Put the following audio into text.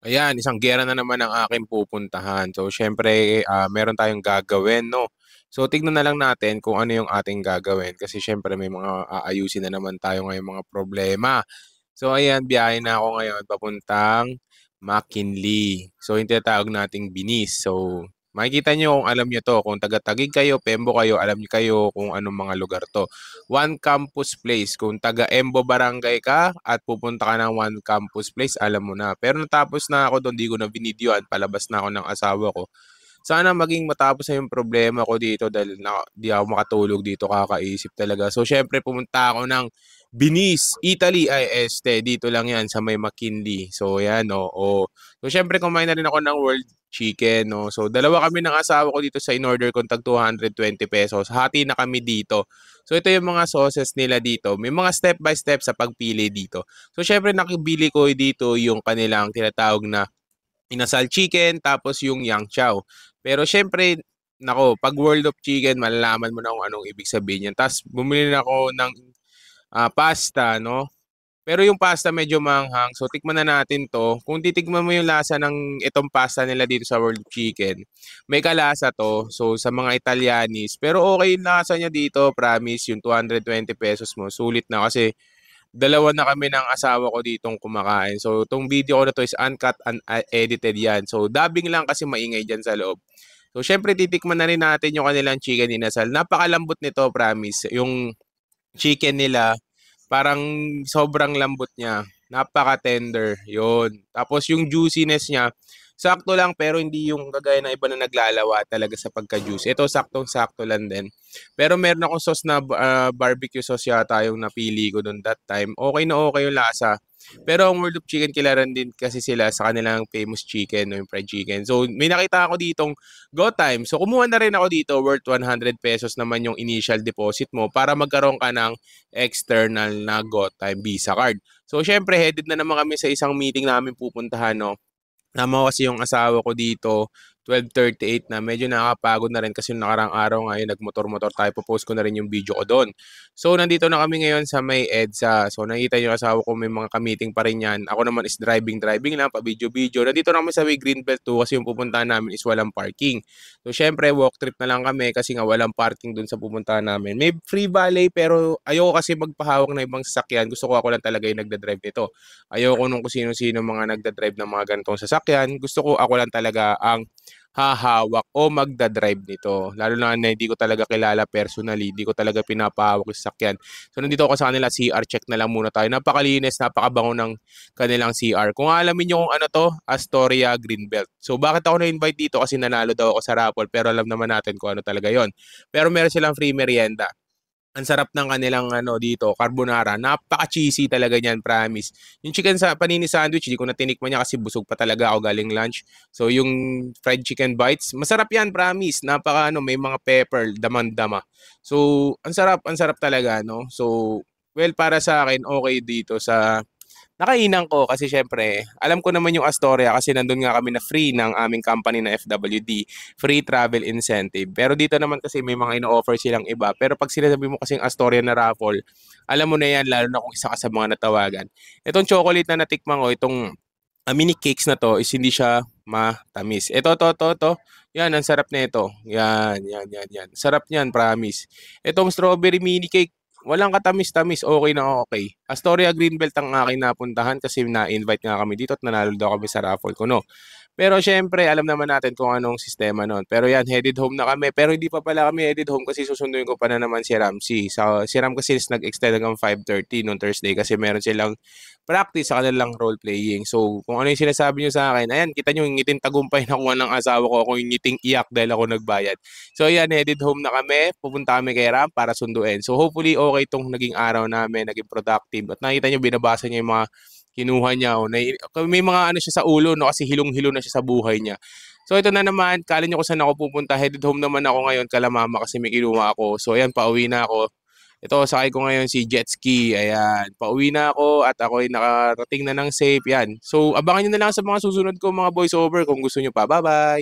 Ayan, isang giyera na naman ang aking pupuntahan. So, siyempre, meron tayong gagawin, no? So, tignan na lang natin kung ano yung ating gagawin kasi siyempre may mga aayusin na naman tayo ngayong mga problema. So, ayan, biyahe na ako ngayon papuntang McKinley. So, yung tinatawag nating Binis. So, makikita nyo kung alam nyo to. Kung taga-Taguig kayo, Pembo kayo, alam nyo kayo kung anong mga lugar to. One Campus Place. Kung taga-Embo Barangay ka at pupunta ka ng One Campus Place, alam mo na. Pero natapos na ako doon, di ko na binidyoan. Palabas na ako ng asawa ko. Sana maging matapos na yung problema ko dito dahil di ako makatulog dito, kakaisip talaga. So, syempre, pumunta ako ng Venice, Italy. Ay, dito lang yan sa may McKinley. So, yan, no. So, syempre, kumain na rin ako ng World Chicken, no. So, dalawa kami ng asawa ko dito sa in-order kong tag 220 pesos. Hati na kami dito. So, ito yung mga sauces nila dito. May mga step by step sa pagpili dito. So, syempre, nakibili ko dito yung kanilang tinatawag na inasal chicken, tapos yung yang chow. Pero syempre, nako, pag World of Chicken, malalaman mo na kung anong ibig sabihin yan. Tapos bumili na ako ng pasta, no? Pero yung pasta medyo manghang. So, tikman na natin to. Kung titikman mo yung lasa ng itong pasta nila dito sa World Chicken, may kalasa to. So, sa mga Italianis. Pero okay yung lasa niya dito. Promise, yung 220 pesos mo. Sulit na kasi dalawa na kami ng asawa ko ditong kumakain. So, itong video ko na to is uncut, unedited yan. So, dubbing lang kasi maingay dyan sa loob. So, syempre, titikman na rin natin yung kanilang chicken inasal. Napakalambot nito, promise. Yung chicken nila, parang sobrang lambot niya. Napaka-tender. Yun. Tapos yung juiciness niya, sakto lang pero hindi yung kagaya ng iba na naglalawa talaga sa pagka-juice. Ito saktong-sakto lang din. Pero meron akong sauce na barbecue sauce yata yung napili ko doon that time. Okay na okay yung lasa. Pero ang World of Chicken kilaran din kasi sila sa kanilang famous chicken, no, yung fried chicken. So may nakita ako ditong Go Time. So kumuha na rin ako dito worth 100 pesos naman yung initial deposit mo para magkaroon ka ng external na Go Time Visa card. So syempre headed na naman kami sa isang meeting namin pupuntahan, no. Tama kasi yung asawa ko dito, 12:38 na. Medyo nakakapagod na rin kasi yung nakarang araw ngayon, nagmotor-motor tayo. Popost ko na rin yung video ko doon. So, nandito na kami ngayon sa may EDSA. So, nakita yung asawa ko may mga kamiting pa rin yan. Ako naman is driving lang, pa-video-video. Nandito na kami sa may Greenbelt 2 kasi yung pupuntahan namin is walang parking. So, syempre, walk trip na lang kami kasi nga walang parking doon sa pupuntahan namin. May free valet pero ayoko kasi magpahawak ng ibang sasakyan. Gusto ko ako lang talaga yung nagda-drive nito. Ayoko nung kung sino-sino mga nagda-drive ng mga ganitong sasakyan. Gusto ko ako lang talaga ang hahawak o magda-drive nito. Lalo na hindi ko talaga kilala personally, hindi ko talaga pinapahawak yung sasakyan. So nandito ako sa kanila, CR check na lang muna tayo. Napakalinis, napakabango ng kanilang CR. Kung alamin nyo kung ano to, Astoria Greenbelt. So bakit ako na-invite dito? Kasi nanalo daw ako sa raffle pero alam naman natin kung ano talaga yon. Pero meron silang free merienda. Ang sarap ng kanilang ano dito, carbonara. Napaka-cheesy talaga niyan, promise. Yung chicken sa panini sandwich, hindi ko na tinikman niya kasi busog pa talaga ako galing lunch. So yung fried chicken bites, masarap yan, promise. Napaka ano, may mga pepper, daman-dama. So ang sarap talaga, no? So well, para sa akin okay dito sa nakainan ko kasi syempre, alam ko naman yung Astoria kasi nandun nga kami na free ng aming company na FWD, free travel incentive. Pero dito naman kasi may mga ino-offer silang iba. Pero pag sinasabi mo kasing Astoria na raffle, alam mo na yan, lalo na kung isa ka sa mga natawagan. Itong chocolate na natikman ko, itong mini cakes na to is hindi siya matamis. Ito. Yan, ang sarap na ito. Yan. Sarap niyan, promise. Itong strawberry mini cake, walang katamis-tamis, okay na okay. Astoria Greenbelt ang aking napuntahan kasi na-invite nga kami dito at nanalo daw kami sa raffle ko, no. Pero syempre, alam naman natin kung anong sistema nun. Pero yan, headed home na kami. Pero hindi pa pala kami headed home kasi susunduin ko pa na naman si Ramsey. Si Ram kasi is nag-extend hanggang 5:30 noong Thursday kasi meron silang practice sa kanilang role playing. So, kung ano yung sinasabi nyo sa akin, ayan, kita nyo yung ngiting tagumpay na kuha ng asawa ko. Ako yung ngiting iyak dahil ako nagbayad. So, ayan, headed home na kami. Pupunta kami kay Ram para sunduin. So, hopefully, okay itong naging araw namin, naging productive. At nakita nyo, binabasa nyo yung mga kinuha niya. May mga ano siya sa ulo, no, kasi hilong-hilo na siya sa buhay niya. So, ito na naman, kala nyo kung saan ako pupunta. Headed home naman ako ngayon, Kalamama, kasi may kinuha ako. So, ayan, pauwi na ako. Ito, sakay ko ngayon si jet ski. Ayan, pauwi na ako at ako'y nakarating na ng safe. Yan. So, abangan nyo na lang sa mga susunod ko mga voice over kung gusto nyo pa. Bye-bye!